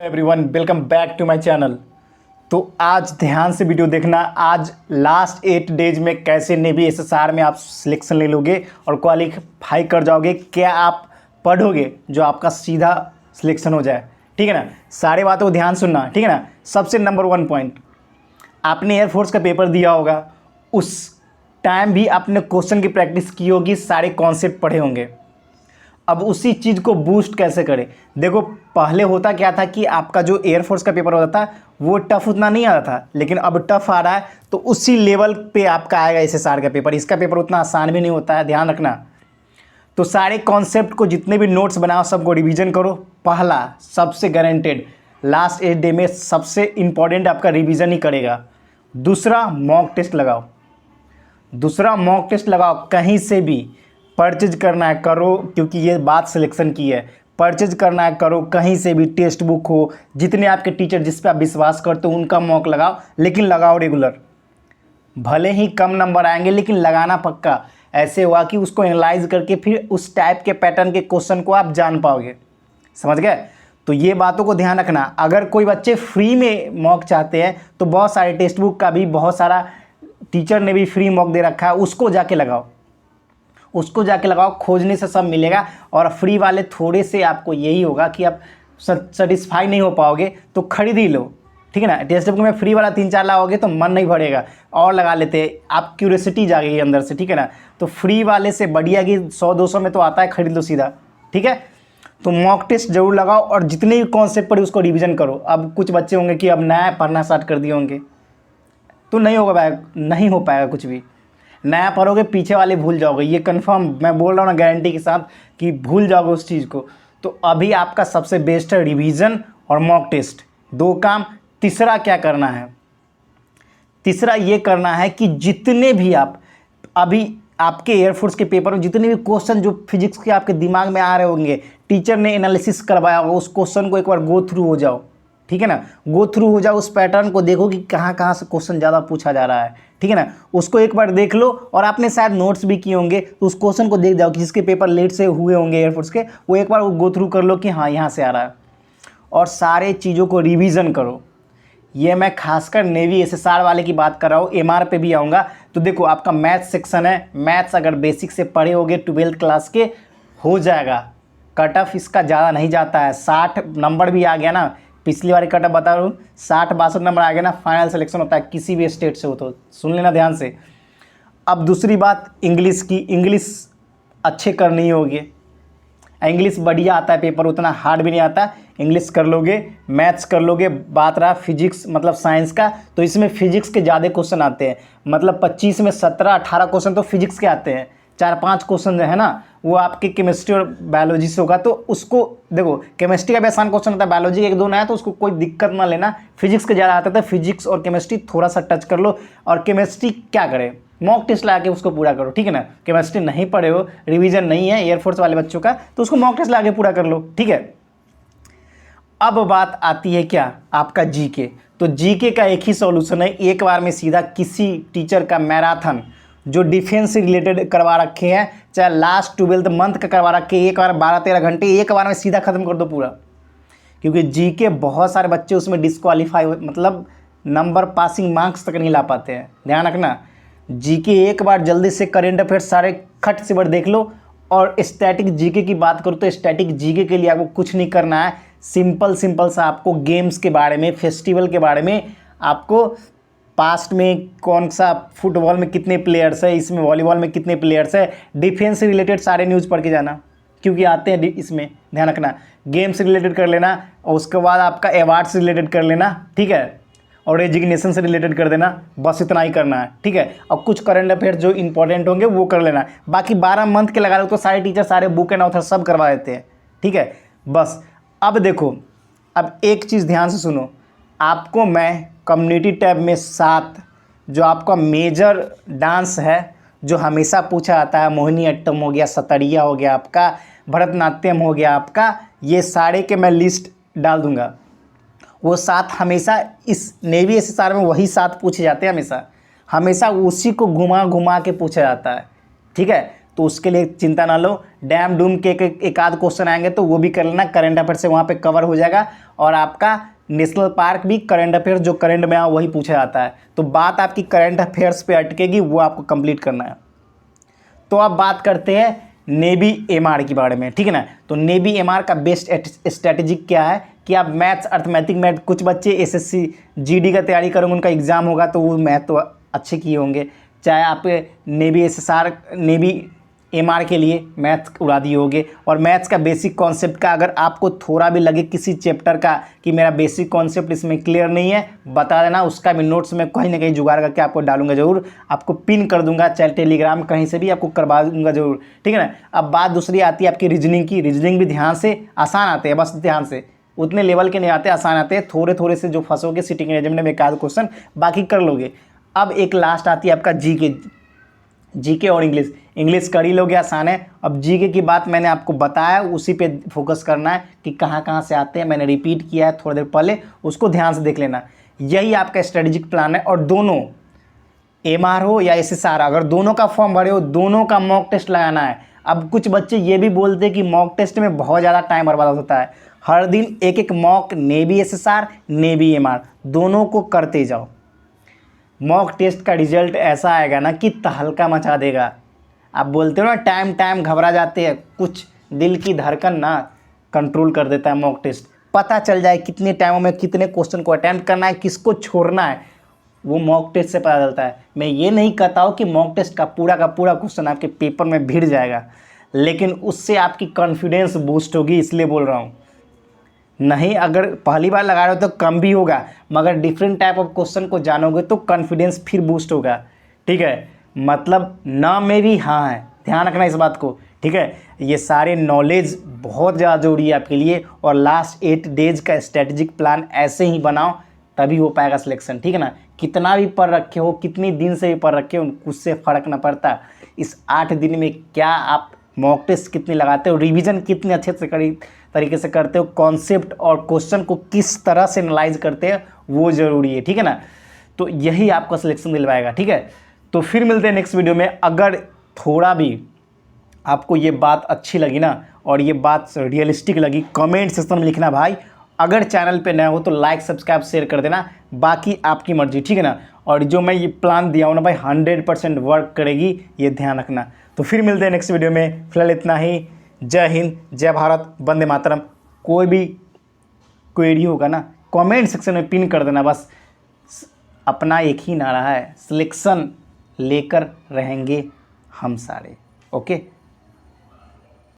Everyone welcome back to my channel. तो आज ध्यान से वीडियो देखना। आज लास्ट 8 डेज में कैसे नेवी एसएसआर में आप सिलेक्शन ले लोगे और क्वालिफाई कर जाओगे, क्या आप पढ़ोगे जो आपका सीधा सिलेक्शन हो जाए। ठीक है ना, सारे बातों को ध्यान सुनना। ठीक है ना, सबसे नंबर 1 पॉइंट, आपने एयरफोर्स का पेपर दिया होगा, उस टाइम भी आपने क्वेश्चन की प्रैक्टिस की होगी, सारे कॉन्सेप्ट पढ़े होंगे। अब उसी चीज़ को बूस्ट कैसे करें। देखो, पहले होता क्या था कि आपका जो एयरफोर्स का पेपर होता था वो टफ उतना नहीं आता था, लेकिन अब टफ आ रहा है, तो उसी लेवल पे आपका आएगा एसएसआर का पेपर। इसका पेपर उतना आसान भी नहीं होता है, ध्यान रखना। तो सारे कॉन्सेप्ट को, जितने भी नोट्स बनाओ, सबको रिवीजन करो। पहला सबसे गारंटेड, लास्ट 8 डे में सबसे इंपॉर्टेंट आपका रिवीजन ही करेगा। दूसरा, मॉक टेस्ट लगाओ। कहीं से भी परचेज करना है करो, क्योंकि ये बात सिलेक्शन की है। परचेज करना है करो, कहीं से भी टेक्स्ट बुक हो, जितने आपके टीचर जिस पे आप विश्वास करते हो उनका मॉक लगाओ, लेकिन लगाओ रेगुलर। भले ही कम नंबर आएंगे, लेकिन लगाना पक्का। ऐसे हुआ कि उसको एनालाइज करके फिर उस टाइप के पैटर्न के क्वेश्चन को आप जान पाओगे। समझ गए? तो ये बातों को ध्यान रखना। अगर कोई बच्चे फ्री में मॉक चाहते हैं तो बहुत सारे टेक्स्ट बुक का भी बहुत सारा टीचर ने भी फ्री मॉक दे रखा है, उसको जाके लगाओ। खोजने से सब मिलेगा। और फ्री वाले थोड़े से आपको यही होगा कि आप सेटिस्फाई नहीं हो पाओगे, तो खरीद ही लो। ठीक है ना, टेक्स्ट बुक में फ्री वाला 3-4 लाओगे तो मन नहीं भरेगा, और लगा लेते हैं, आप क्यूरियोसिटी जागेगी अंदर से। ठीक है ना, तो फ्री वाले से बढ़िया कि 100-200 में तो आता है, खरीद लो सीधा। ठीक है, तो मॉक टेस्ट जरूर लगाओ और जितने भी कॉन्सेप्ट पढ़े उसको रिविजन करो। अब कुछ बच्चे होंगे कि अब नया पढ़ना स्टार्ट कर दिए होंगे, तो नहीं हो पाएगा कुछ भी। नया पढ़ोगे, पीछे वाले भूल जाओगे, ये कंफर्म मैं बोल रहा हूँ ना, गारंटी के साथ कि भूल जाओगे उस चीज़ को। तो अभी आपका सबसे बेस्ट है रिवीजन और मॉक टेस्ट, 2 काम। तीसरा क्या करना है? तीसरा ये करना है कि जितने भी आप अभी आपके एयरफोर्स के पेपर में जितने भी क्वेश्चन जो फिजिक्स के आपके दिमाग में आ रहे होंगे, टीचर ने एनालिसिस करवाया होगा, उस क्वेश्चन को एक बार गो थ्रू हो जाओ। ठीक है ना, गो थ्रू हो जाओ, उस पैटर्न को देखो कि कहाँ कहाँ से क्वेश्चन ज़्यादा पूछा जा रहा है। ठीक है ना, उसको एक बार देख लो। और आपने शायद नोट्स भी किए होंगे, तो उस क्वेश्चन को देख जाओ कि जिसके पेपर लेट से हुए होंगे एयरफोर्स के, वो एक बार वो गो थ्रू कर लो कि हाँ यहाँ से आ रहा है। और सारे चीज़ों को रिवीजन करो। ये मैं खासकर नेवी एसएसआर वाले की बात कर रहा हूँ, एमआर पे भी आऊँगा। तो देखो, आपका मैथ्स सेक्शन है, मैथ्स अगर बेसिक से पढ़े होगे 12th क्लास के, हो जाएगा। कट ऑफ इसका ज़्यादा नहीं जाता है, 60 नंबर भी आ गया ना, पिछली बार कट ऑफ बता रहा हूँ, 60-62 नंबर आ गया ना, फाइनल सिलेक्शन होता है किसी भी स्टेट से हो। तो सुन लेना ध्यान से। अब दूसरी बात, इंग्लिश की। इंग्लिश अच्छे करनी होगी। इंग्लिश बढ़िया आता है पेपर, उतना हार्ड भी नहीं आता। इंग्लिश कर लोगे, मैथ्स कर लोगे। बात रहा फिजिक्स मतलब साइंस का, तो इसमें फिजिक्स के ज़्यादा क्वेश्चन आते हैं। मतलब 25 में 17-18 क्वेश्चन तो फिजिक्स के आते हैं। 4-5 क्वेश्चन जो है ना, वो आपके केमिस्ट्री और बायोलॉजी से होगा। तो उसको देखो, केमिस्ट्री का भी आसान क्वेश्चन होता है, बायोलॉजी का 1-2 नया, तो उसको कोई दिक्कत ना लेना। फिजिक्स के ज़्यादा आता था, फिजिक्स और केमिस्ट्री थोड़ा सा टच कर लो। और केमिस्ट्री क्या करें, मॉक टेस्ट ला के उसको पूरा करो। ठीक है ना, केमिस्ट्री नहीं पढ़े हो, रिवीजन नहीं है एयरफोर्स वाले बच्चों का, तो उसको मॉक टेस्ट ला के पूरा कर लो। ठीक है, अब बात आती है क्या, आपका जीके। तो जीके का एक ही सॉल्यूशन है, एक बार में सीधा किसी टीचर का मैराथन जो डिफेंस से रिलेटेड करवा रखे हैं, चाहे लास्ट 12th मंथ का करवा रखे, एक बार 12-13 घंटे एक बार में सीधा खत्म कर दो पूरा। क्योंकि जीके बहुत सारे बच्चे उसमें डिस्क्वालीफाई मतलब नंबर पासिंग मार्क्स तक नहीं ला पाते हैं, ध्यान रखना। जीके एक बार जल्दी से करेंट अफेयर्स सारे खट से बढ़ देख लो। और स्टैटिक जीके की बात करूँ तो स्टैटिक जीके के लिए आपको कुछ नहीं करना है, सिंपल सा आपको गेम्स के बारे में, फेस्टिवल के बारे में, आपको पास्ट में कौन सा फुटबॉल में कितने प्लेयर्स है, इसमें वॉलीबॉल में कितने प्लेयर्स है, डिफेंस से रिलेटेड सारे न्यूज़ पढ़ के जाना, क्योंकि आते हैं इसमें, ध्यान रखना। गेम से रिलेटेड कर लेना, और उसके बाद आपका अवार्ड से रिलेटेड कर लेना। ठीक है, और रेजिग्नेशन से रिलेटेड कर देना, बस इतना ही करना है। ठीक है, और कुछ करंट अफेयर्स जो इंपॉर्टेंट होंगे वो कर लेना। बाकी 12 मंथ के लगा लो तो सारे टीचर सारे बुक एंड ऑथर सब करवा देते हैं। ठीक है, बस। अब देखो, अब एक चीज़ ध्यान से सुनो, आपको मैं कम्युनिटी टैब में 7 जो आपका मेजर डांस है जो हमेशा पूछा जाता है, मोहिनीअट्टम हो गया, सतरिया हो गया आपका, भरतनाट्यम हो गया आपका, ये सारे के मैं लिस्ट डाल दूंगा। वो 7 हमेशा इस नेवी एसएसआर में वही 7 पूछे जाते हैं, हमेशा उसी को घुमा घुमा के पूछा जाता है। ठीक है, तो उसके लिए चिंता ना लो, डैम डूम के एक आध क्वेश्चन आएंगे तो वो भी कर लेना, करंट अफेयर से वहाँ पे कवर हो जाएगा। और आपका नेशनल पार्क भी करंट अफेयर जो करंट में आ वही पूछा जाता है, तो बात आपकी करंट अफेयर्स पे अटकेगी, वो आपको कंप्लीट करना है। तो अब बात करते हैं नेवी एमआर के बारे में, ठीक है ना। तो नेवी एमआर का बेस्ट स्ट्रेटेजिक क्या है कि आप मैथ्स अर्थमेटिक मैथ, कुछ बच्चे एसएससी जीडी का तैयारी करेंगे, उनका एग्जाम होगा तो वो मैथ तो अच्छे किए होंगे, चाहे आप नेवी एसएसआर नेवी एमआर के लिए मैथ्स उड़ा दिए होगे। और मैथ्स का बेसिक कॉन्सेप्ट का अगर आपको थोड़ा भी लगे किसी चैप्टर का कि मेरा बेसिक कॉन्सेप्ट इसमें क्लियर नहीं है, बता देना, उसका भी नोट्स में कहीं ना कहीं जुगाड़ करके आपको डालूंगा जरूर, आपको पिन कर दूंगा, चाहे टेलीग्राम कहीं से भी आपको करवा दूंगा जरूर, ठीक है ना। अब बात दूसरी आती है आपकी रीजनिंग की। रीजनिंग भी ध्यान से, आसान आते हैं, बस ध्यान से, उतने लेवल के नहीं आते, आसान आते हैं, थोड़े थोड़े से जो फंसोगे सिटिंग एग्जाम में एक आध क्वेश्चन बाकी कर लोगे। अब एक लास्ट आती है आपका जीके और इंग्लिश कर ही लोगे, आसान है। अब जीके की बात मैंने आपको बताया, उसी पे फोकस करना है कि कहाँ कहाँ से आते हैं, मैंने रिपीट किया है थोड़ी देर पहले, उसको ध्यान से देख लेना। यही आपका स्ट्रेटेजिक प्लान है। और दोनों एमआर हो या एसएसआर, अगर दोनों का फॉर्म भरे हो, दोनों का मॉक टेस्ट लगाना है। अब कुछ बच्चे ये भी बोलते हैं कि मॉक टेस्ट में बहुत ज़्यादा टाइम बर्बाद होता है, हर दिन एक एक mock, navy SSR navy MR दोनों को करते जाओ। मॉक टेस्ट का रिजल्ट ऐसा आएगा ना कि तहलका मचा देगा। आप बोलते हो ना टाइम घबरा जाते हैं, कुछ दिल की धड़कन ना कंट्रोल कर देता है मॉक टेस्ट। पता चल जाए कितने टाइमों में कितने क्वेश्चन को अटेम्प्ट करना है, किसको छोड़ना है, वो मॉक टेस्ट से पता चलता है। मैं ये नहीं कहता हूँ कि मॉक टेस्ट का पूरा क्वेश्चन आपके पेपर में भिड़ जाएगा, लेकिन उससे आपकी कॉन्फिडेंस बूस्ट होगी, इसलिए बोल रहा हूँ। नहीं, अगर पहली बार लगा रहे हो तो कम भी होगा, मगर डिफरेंट टाइप ऑफ क्वेश्चन को जानोगे तो कॉन्फिडेंस फिर बूस्ट होगा, ठीक है। मतलब ना में भी हाँ है, ध्यान रखना इस बात को, ठीक है। ये सारे नॉलेज बहुत ज़्यादा जरूरी है आपके लिए। और लास्ट 8 डेज का स्ट्रेटेजिक प्लान ऐसे ही बनाओ, तभी हो पाएगा सिलेक्शन, ठीक है ना। कितना भी पढ़ रखे हो, कितनी दिन से भी पढ़ रखे हो, उससे फ़र्क ना पड़ता। इस 8 दिन में क्या आप मॉक टेस्ट कितनी लगाते हो, रिवीजन कितने अच्छे से तरीके से करते हो, कॉन्सेप्ट और क्वेश्चन को किस तरह से एनालाइज करते हैं, वो ज़रूरी है, ठीक है ना। तो यही आपको सिलेक्शन दिलवाएगा, ठीक है। तो फिर मिलते हैं नेक्स्ट वीडियो में। अगर थोड़ा भी आपको ये बात अच्छी लगी ना और ये बात रियलिस्टिक लगी, कमेंट सेक्शन में लिखना भाई। अगर चैनल पे नया हो तो लाइक सब्सक्राइब शेयर कर देना, बाकी आपकी मर्जी, ठीक है ना। और जो मैं ये प्लान दिया हूँ ना भाई 100% वर्क करेगी, ये ध्यान रखना। तो फिर मिलते हैं नेक्स्ट वीडियो में, फिलहाल इतना ही। जय हिंद, जय भारत, वंदे मातरम। कोई भी क्वेरी होगा ना कमेंट सेक्शन में पिन कर देना, बस अपना एक ही नारा है, सिलेक्शन लेकर रहेंगे हम सारे। ओके।